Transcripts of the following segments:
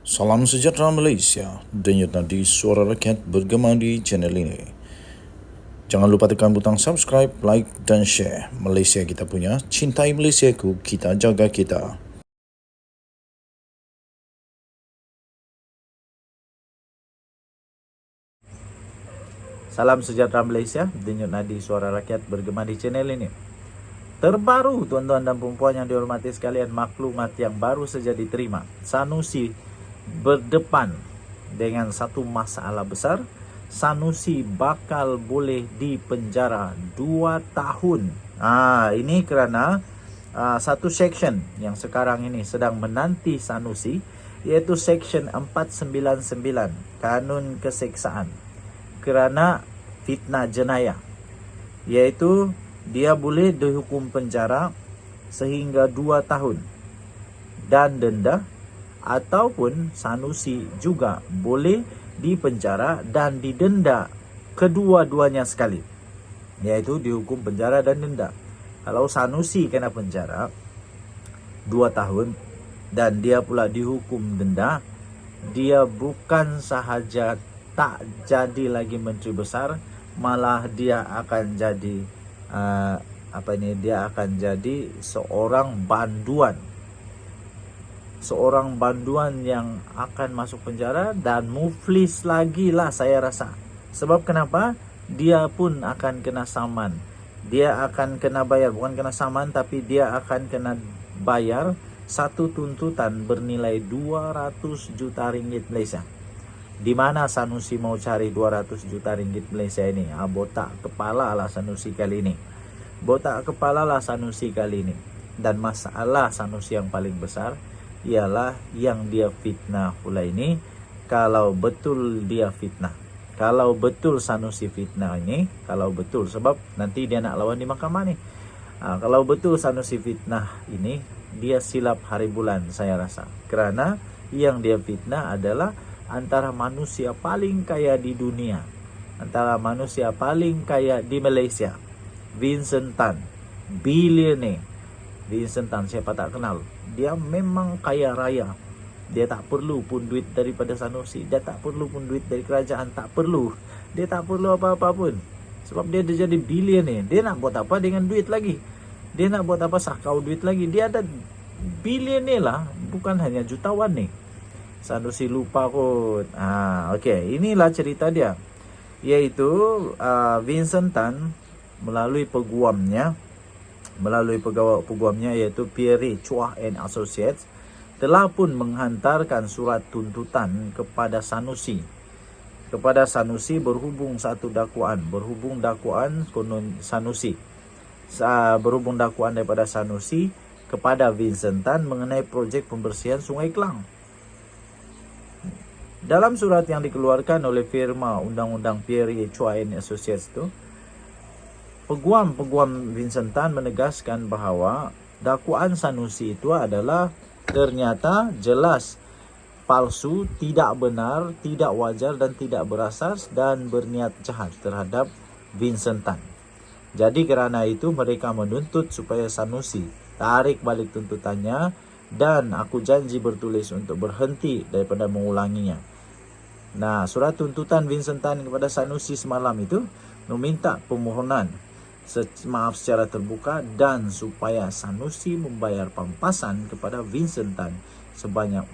Salam sejahtera Malaysia, denyut nadi suara rakyat bergema di channel ini. Jangan lupa tekan butang subscribe, like dan share. Malaysia kita punya, cintai Malaysiaku, kita jaga kita. Salam sejahtera Malaysia, denyut nadi suara rakyat bergema di channel ini. Terbaru tuan-tuan dan perempuan yang dihormati sekalian, maklumat yang baru saja diterima. Sanusi berdepan dengan satu masalah besar. Sanusi bakal boleh dipenjara 2 tahun. Ini kerana satu section yang sekarang ini sedang menanti Sanusi, iaitu section 499 Kanun Keseksaan kerana fitnah jenayah, iaitu dia boleh dihukum penjara sehingga 2 tahun dan denda, ataupun Sanusi juga boleh dipenjara dan didenda kedua-duanya sekali, iaitu dihukum penjara dan denda. Kalau Sanusi kena penjara 2 tahun dan dia pula dihukum denda, dia bukan sahaja tak jadi lagi menteri besar, malah dia akan jadi dia akan jadi seorang banduan yang akan masuk penjara dan muflis lagi lah saya rasa. Sebab kenapa? Dia pun akan kena saman. Dia akan kena bayar, bukan kena saman, tapi dia akan kena bayar satu tuntutan bernilai 200 juta ringgit Malaysia. Di mana Sanusi mau cari 200 juta ringgit Malaysia ini? Botak kepala lah Sanusi kali ini. Dan masalah Sanusi yang paling besar ialah yang dia fitnah pula ini. Kalau betul dia fitnah, kalau betul Sanusi fitnah ini, kalau betul, sebab nanti dia nak lawan di mahkamah ni. Kalau betul Sanusi fitnah ini, dia silap hari bulan saya rasa. Kerana yang dia fitnah adalah antara manusia paling kaya di dunia, antara manusia paling kaya di Malaysia, Vincent Tan, billionaire. Vincent Tan siapa tak kenal? Dia memang kaya raya. Dia tak perlu pun duit daripada Sanusi, dia tak perlu pun duit dari kerajaan, tak perlu. Dia tak perlu apa-apa pun. Sebab dia dah jadi billionaire. Dia nak buat apa dengan duit lagi? Dia nak buat apa sakau duit lagi? Dia ada billionaire lah, bukan hanya jutawan ni. Sanusi lupa kot. Okey, inilah cerita dia. Iaitu Vincent Tan melalui peguamnya iaitu Pierre Chua and Associates telah pun menghantarkan surat tuntutan kepada Sanusi. Berhubung daripada Sanusi kepada Vincent Tan mengenai projek pembersihan Sungai Klang. Dalam surat yang dikeluarkan oleh firma undang-undang Pierre Chua and Associates tu, peguam Vincent Tan menegaskan bahawa dakwaan Sanusi itu adalah ternyata jelas palsu, tidak benar, tidak wajar dan tidak berasas dan berniat jahat terhadap Vincent Tan. Jadi kerana itu mereka menuntut supaya Sanusi tarik balik tuntutannya, dan aku janji bertulis untuk berhenti daripada mengulanginya. Nah, surat tuntutan Vincent Tan kepada Sanusi semalam itu meminta permohonan maaf secara terbuka dan supaya Sanusi membayar pampasan kepada Vincent Tan sebanyak.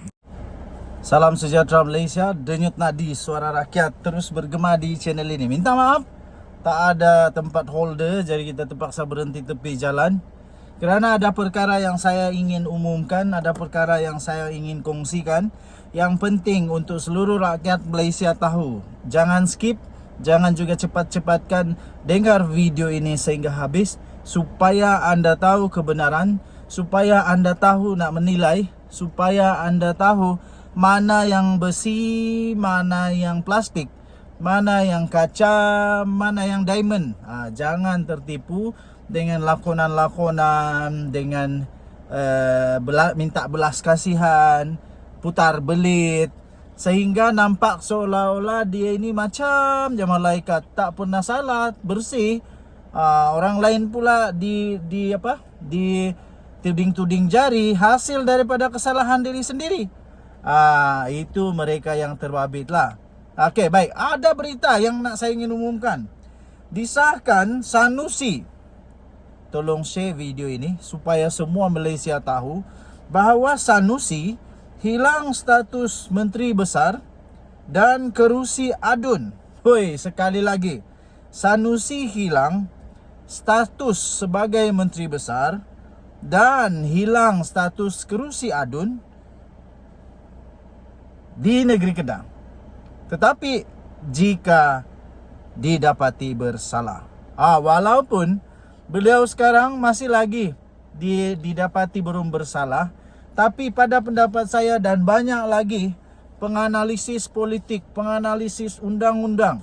Salam sejahtera Malaysia, denyut nadi suara rakyat terus bergema di channel ini. Minta maaf, tak ada tempat holder, jadi kita terpaksa berhenti tepi jalan. Kerana ada perkara yang saya ingin umumkan, ada perkara yang saya ingin kongsikan, yang penting untuk seluruh rakyat Malaysia tahu. Jangan skip, jangan juga cepat-cepatkan dengar video ini sehingga habis, supaya anda tahu kebenaran, supaya anda tahu nak menilai, supaya anda tahu mana yang besi, mana yang plastik, mana yang kaca, mana yang diamond. Jangan tertipu dengan lakonan-lakonan, dengan minta belas kasihan, putar belit, sehingga nampak seolah-olah dia ini macam je malaikat, tak pernah salat, bersih. Orang lain pula di tuding-tuding jari hasil daripada kesalahan diri sendiri. Itu mereka yang terbabit lah. Okey, baik. Ada berita yang nak saya ingin umumkan. Disahkan Sanusi. Tolong share video ini supaya semua Malaysia tahu bahawa Sanusi hilang status Menteri Besar dan kerusi adun. Hoi, sekali lagi. Sanusi hilang status sebagai Menteri Besar dan hilang status kerusi adun di negeri Kedah. Tetapi jika didapati bersalah. Walaupun beliau sekarang masih lagi didapati belum bersalah, tapi pada pendapat saya dan banyak lagi penganalisis politik, penganalisis undang-undang,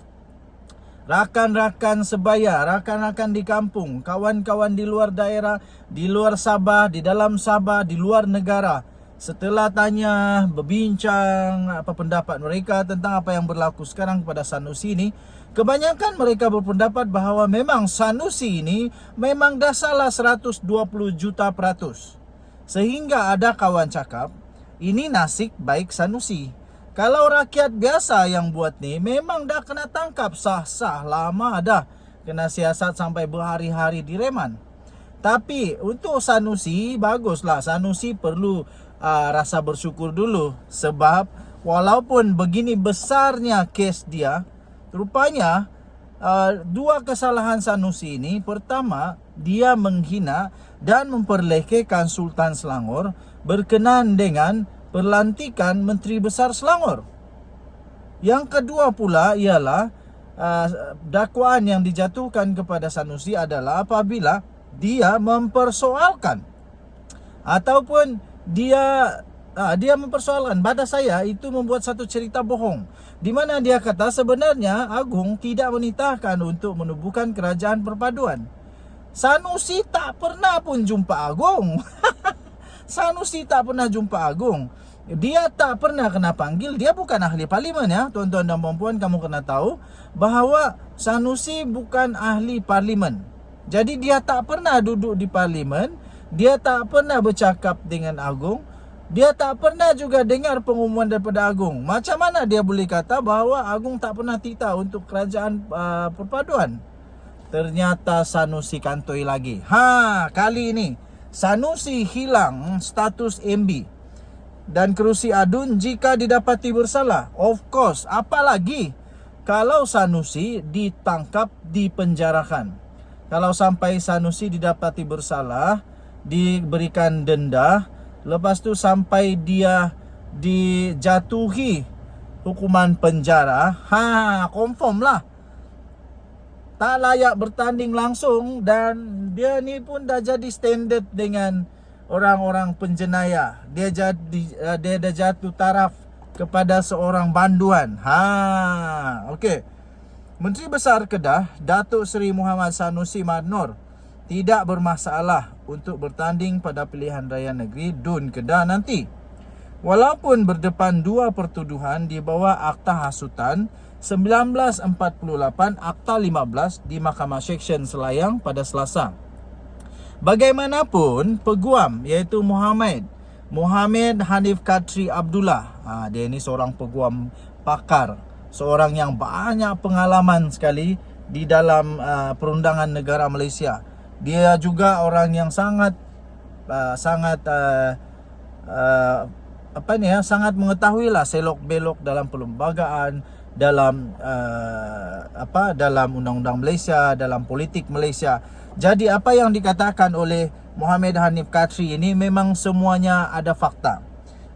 rakan-rakan sebaya, rakan-rakan di kampung, kawan-kawan di luar daerah, di luar Sabah, di dalam Sabah, di luar negara, setelah tanya, berbincang apa pendapat mereka tentang apa yang berlaku sekarang kepada Sanusi ini, kebanyakan mereka berpendapat bahawa memang Sanusi ini memang dah salah 120 juta %. Sehingga ada kawan cakap, ini nasib baik Sanusi. Kalau rakyat biasa yang buat ni, memang dah kena tangkap sah-sah lama dah. Kena siasat sampai berhari-hari di reman. Tapi untuk Sanusi, baguslah. Sanusi perlu rasa bersyukur dulu. Sebab walaupun begini besarnya kes dia, rupanya dua kesalahan Sanusi ini. Pertama, dia menghina dan memperlekehkan Sultan Selangor berkenaan dengan pelantikan Menteri Besar Selangor. Yang kedua pula ialah dakwaan yang dijatuhkan kepada Sanusi adalah apabila dia mempersoalkan ataupun dia mempersoalkan. Pada saya itu membuat satu cerita bohong di mana dia kata sebenarnya Agong tidak menitahkan untuk menubuhkan kerajaan perpaduan. Sanusi tak pernah pun jumpa Agong. Sanusi tak pernah jumpa Agong. Dia tak pernah kena panggil. Dia bukan ahli parlimen ya. Tuan-tuan dan puan-puan, kamu kena tahu bahawa Sanusi bukan ahli parlimen. Jadi dia tak pernah duduk di parlimen. Dia tak pernah bercakap dengan Agong. Dia tak pernah juga dengar pengumuman daripada Agong. Macam mana dia boleh kata bahawa Agong tak pernah titah untuk kerajaan perpaduan? Ternyata Sanusi kantoi lagi. Kali ini Sanusi hilang status MB dan kerusi adun jika didapati bersalah. Of course, apalagi kalau Sanusi ditangkap, dipenjarakan. Kalau sampai Sanusi didapati bersalah, diberikan denda, lepas tu sampai dia dijatuhi hukuman penjara, confirm lah tak layak bertanding langsung dan dia ni pun dah jadi standard dengan orang-orang penjenayah. Dia dah jatuh taraf kepada seorang banduan. Okey. Menteri Besar Kedah, Datuk Seri Muhammad Sanusi Madnor tidak bermasalah untuk bertanding pada pilihan raya negeri DUN Kedah nanti. Walaupun berdepan dua pertuduhan di bawah Akta Hasutan 1948 Akta 15 di Mahkamah Seksyen Selayang pada Selasa. Bagaimanapun, peguam iaitu Muhammad Hanif Katri Abdullah. Dia ni seorang peguam pakar, seorang yang banyak pengalaman sekali di dalam perundangan negara Malaysia. Dia juga orang yang sangat sangat mengetahui lah selok belok dalam perlembagaan, dalam dalam undang-undang Malaysia, dalam politik Malaysia. Jadi apa yang dikatakan oleh Muhammad Hanif Katri ini memang semuanya ada fakta.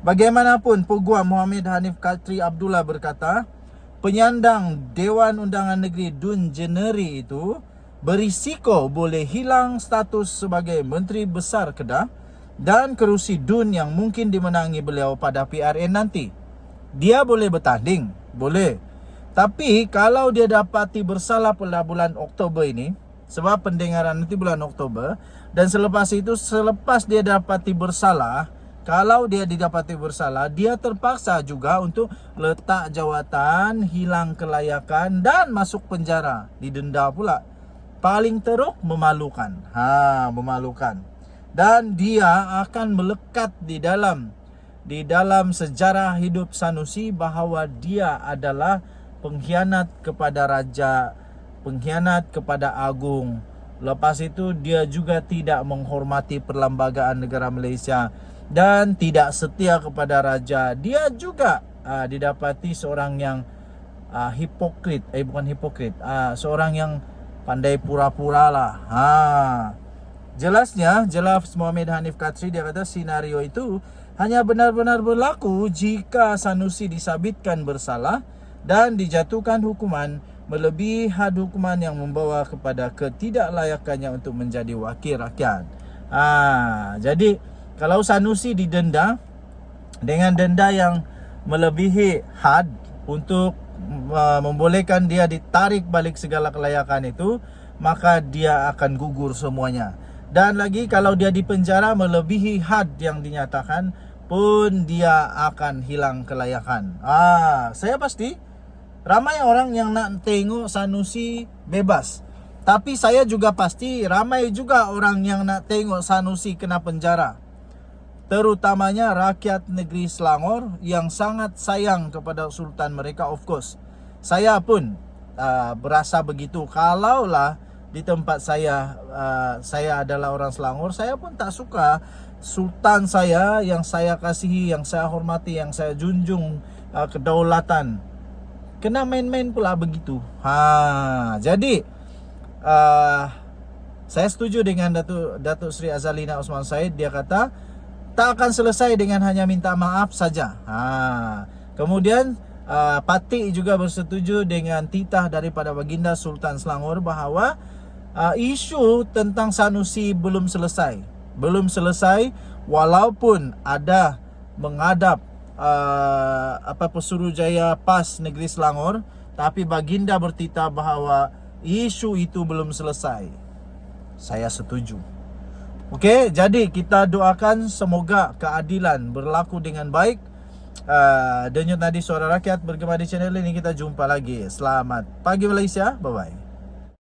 Bagaimanapun, peguam Muhammad Hanif Katri Abdullah berkata, penyandang Dewan Undangan Negeri DUN Jeneri itu berisiko boleh hilang status sebagai Menteri Besar Kedah dan kerusi DUN yang mungkin dimenangi beliau pada PRN nanti. Dia boleh bertanding, boleh. Tapi kalau dia dapati bersalah pada bulan Oktober ini, sebab pendengaran nanti bulan Oktober, dan selepas itu, selepas dia dapati bersalah, kalau dia didapati bersalah, dia terpaksa juga untuk letak jawatan, hilang kelayakan dan masuk penjara, didenda pula. Paling teruk, memalukan. Memalukan. Dan dia akan melekat di dalam di dalam sejarah hidup Sanusi bahwa dia adalah pengkhianat kepada raja, pengkhianat kepada agung. Lepas itu dia juga tidak menghormati perlembagaan negara Malaysia dan tidak setia kepada raja. Dia juga didapati seorang yang hipokrit, bukan hipokrit, seorang yang pandai pura-pura lah. Jelas Muhammad Hanif Katri, dia kata senario itu hanya benar-benar berlaku jika Sanusi disabitkan bersalah dan dijatuhkan hukuman melebihi had hukuman yang membawa kepada ketidaklayakannya untuk menjadi wakil rakyat. Jadi kalau Sanusi didenda dengan denda yang melebihi had untuk membolehkan dia ditarik balik segala kelayakan itu, maka dia akan gugur semuanya. Dan lagi kalau dia dipenjara melebihi had yang dinyatakan pun dia akan hilang kelayakan. Saya pasti ramai orang yang nak tengok Sanusi bebas. Tapi saya juga pasti ramai juga orang yang nak tengok Sanusi kena penjara. Terutamanya rakyat negeri Selangor yang sangat sayang kepada sultan mereka, of course. Saya pun berasa begitu. Kalaulah di tempat saya adalah orang Selangor, saya pun tak suka sultan saya yang saya kasihi, yang saya hormati, yang saya junjung kedaulatan kena main-main pula begitu. Jadi saya setuju dengan Datuk Seri Azalina Osman Said. Dia kata tak akan selesai dengan hanya minta maaf saja. Kemudian Patik juga bersetuju dengan titah daripada Baginda Sultan Selangor bahawa isu tentang Sanusi belum selesai. Walaupun ada menghadap Pesuruhjaya PAS Negeri Selangor, tapi Baginda bertitah bahawa isu itu belum selesai. Saya setuju. Okey, jadi kita doakan semoga keadilan berlaku dengan baik. Denyut Nadi Suara Rakyat bergema di channel ini. Kita jumpa lagi. Selamat pagi Malaysia. Bye bye.